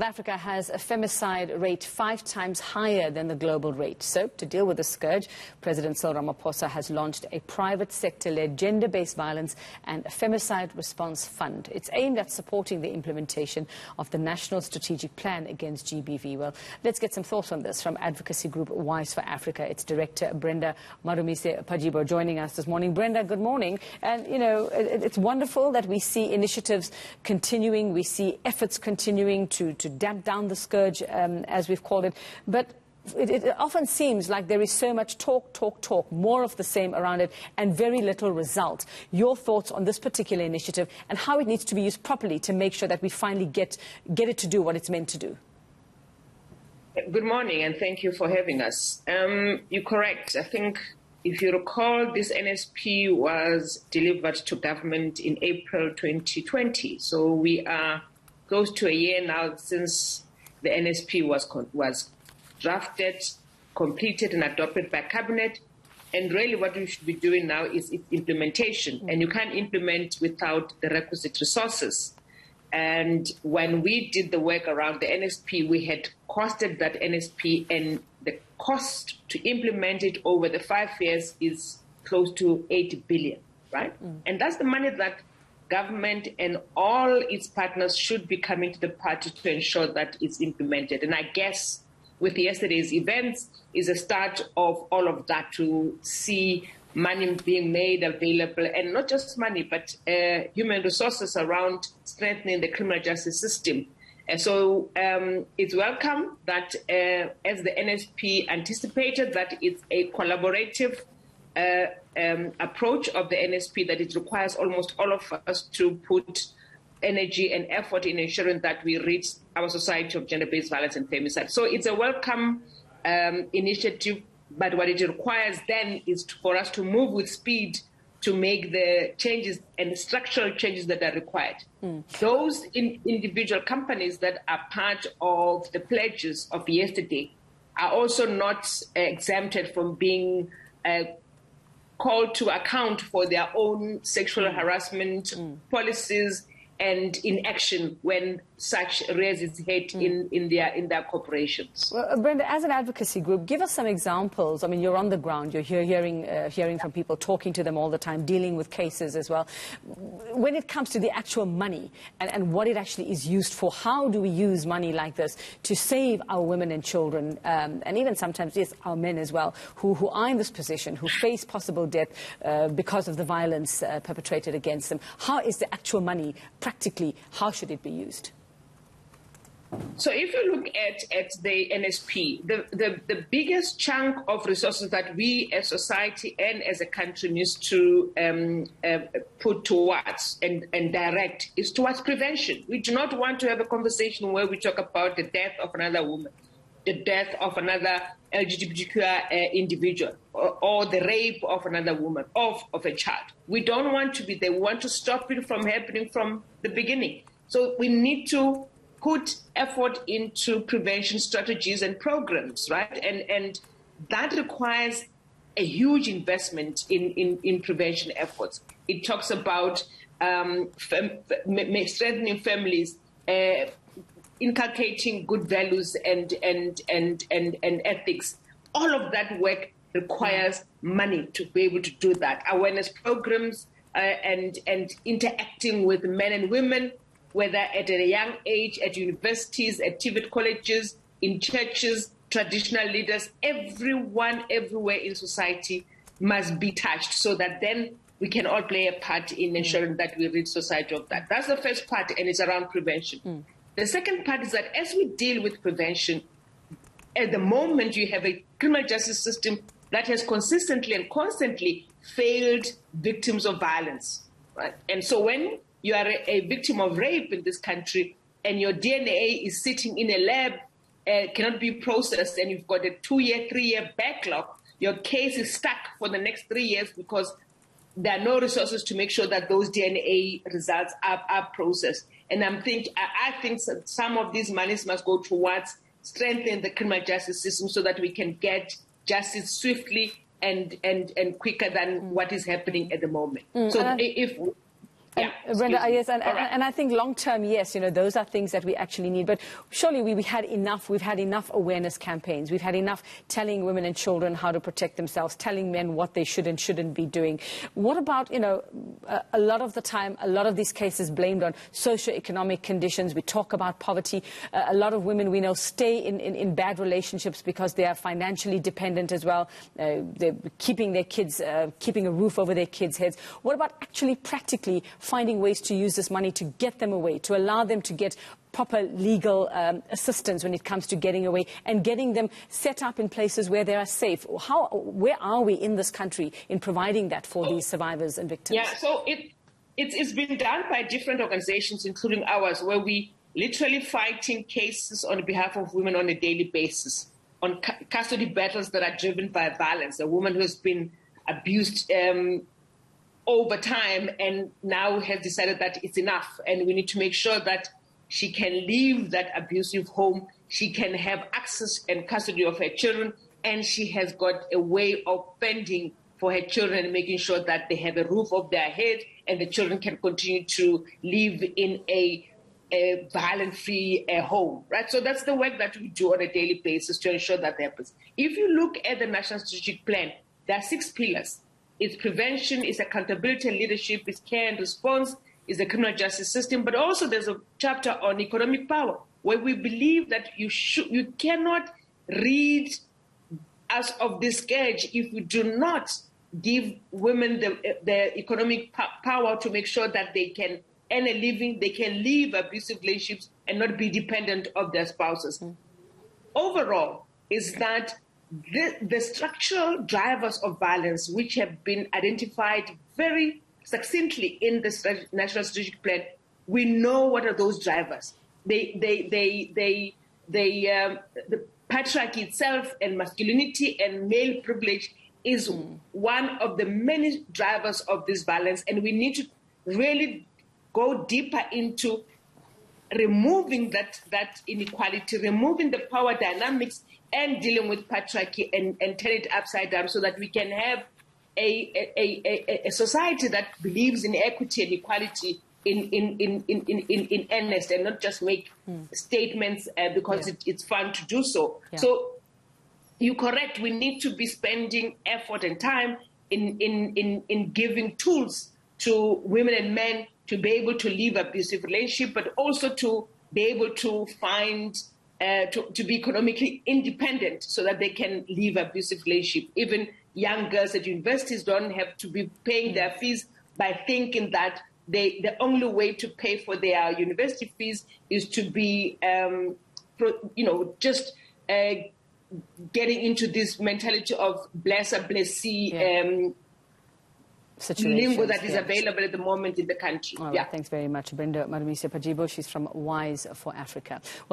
Africa has a femicide rate 5 times higher than the global rate. So, to deal with the scourge, President Cyril Ramaphosa has launched a private sector-led gender-based violence and a femicide response fund. It's aimed at supporting the implementation of the National Strategic Plan against GBV. Well, let's get some thoughts on this from advocacy group Wise for Africa. Its director, Brenda Madumise-Pajibo, joining us this morning. Brenda, good morning. And, you know, it's wonderful that we see initiatives continuing, we see efforts continuing to damp down the scourge, as we've called it. But it often seems like there is so much talk, more of the same around it, and very little result. Your thoughts on this particular initiative and how it needs to be used properly to make sure that we finally get it to do what it's meant to do? Good morning, and thank you for having us. You're correct. I think, if you recall, this NSP was delivered to government in April 2020. So we are close to a year now since the NSP was drafted, completed and adopted by Cabinet. And really what we should be doing now is its implementation. And you can't implement without the requisite resources. And when we did the work around the NSP, we had costed that NSP, and the cost to implement it over the 5 years is close to 80 billion, right? And that's the money that government and all its partners should be coming to the party to ensure that it's implemented. And I guess with yesterday's events is a start of all of that, to see money being made available, and not just money, but human resources around strengthening the criminal justice system. And so it's welcome that, as the NSP anticipated, that it's a collaborative approach of the NSP, that it requires almost all of us to put energy and effort in ensuring that we reach our society of gender-based violence and femicide. So it's a welcome initiative, but what it requires then is for us to move with speed to make the changes and structural changes that are required. Those individual companies that are part of the pledges of yesterday are also not exempted from being called to account for their own sexual harassment policies and inaction when such rears its head in their corporations. Well, Brenda, as an advocacy group, give us some examples. I mean, you're on the ground, you're hearing from people, talking to them all the time, dealing with cases as well. When it comes to the actual money and what it actually is used for, how do we use money like this to save our women and children, and even sometimes, yes, our men as well, who are in this position, who face possible death because of the violence perpetrated against them? How is the actual money, practically, how should it be used? So if you look at the NSP, the biggest chunk of resources that we as society and as a country needs to put towards and direct is towards prevention. We do not want to have a conversation where we talk about the death of another woman, the death of another LGBTQI individual, or the rape of another woman, of a child. We don't want to be there. We want to stop it from happening from the beginning. So we need to put effort into prevention strategies and programs, right? And that requires a huge investment in prevention efforts. It talks about strengthening families, inculcating good values and ethics. All of that work requires money to be able to do that. Awareness programs and interacting with men and women, whether at a young age, at universities, at TVET colleges, in churches, traditional leaders, everyone, everywhere in society must be touched, so that then we can all play a part in ensuring that we rid society of that. That's the first part, and it's around prevention. The second part is that as we deal with prevention, at the moment you have a criminal justice system that has consistently and constantly failed victims of violence, right? And so when you are a victim of rape in this country and your DNA is sitting in a lab, cannot be processed, and you've got a 2-year, 3-year backlog, your case is stuck for the next 3 years because there are no resources to make sure that those DNA results are processed. And I think some of these monies must go towards strengthening the criminal justice system so that we can get justice swiftly and quicker than what is happening at the moment. So if Brenda, yes, and I think long term, yes, those are things that we actually need. But surely we've had enough awareness campaigns. We've had enough telling women and children how to protect themselves, telling men what they should and shouldn't be doing. What about, a lot of the time, a lot of these cases blamed on socioeconomic conditions. We talk about poverty. A lot of women we know stay in bad relationships because they are financially dependent as well. They're keeping their kids, keeping a roof over their kids' heads. What about actually practically finding ways to use this money to get them away, to allow them to get proper legal assistance when it comes to getting away and getting them set up in places where they are safe? Where are we in this country in providing that for these survivors and victims? Yeah, so it's been done by different organizations, including ours, where we literally fighting cases on behalf of women on a daily basis, on custody battles that are driven by violence. A woman who has been abused over time and now has decided that it's enough, and we need to make sure that she can leave that abusive home, she can have access and custody of her children, and she has got a way of fending for her children and making sure that they have a roof over their head and the children can continue to live in a violent-free home, right? So that's the work that we do on a daily basis to ensure that happens. If you look at the National Strategic Plan, there are 6 pillars. It's prevention, it's accountability and leadership, it's care and response, it's the criminal justice system, but also there's a chapter on economic power where we believe that you cannot rid us of this scourge if you do not give women the economic power to make sure that they can earn a living, they can leave abusive relationships and not be dependent of their spouses. Overall, is that the structural drivers of violence, which have been identified very succinctly in the National Strategic Plan, we know what are those drivers. The patriarchy itself and masculinity and male privilege is one of the many drivers of this violence, and we need to really go deeper into removing that inequality, removing the power dynamics, and dealing with patriarchy and turn it upside down so that we can have a society that believes in equity and equality in earnest and not just make statements because it's fun to do so. Yeah. So you're correct. We need to be spending effort and time in giving tools to women and men to be able to live abusive relationship, but also to be able to find to be economically independent so that they can leave abusive relationship. Even young girls at universities don't have to be paying their fees by thinking that the only way to pay for their university fees is to be, getting into this mentality of blessee, lingo that is available at the moment in the country. All right, thanks very much, Brenda Madumise-Pajibo. She's from Wise for Africa.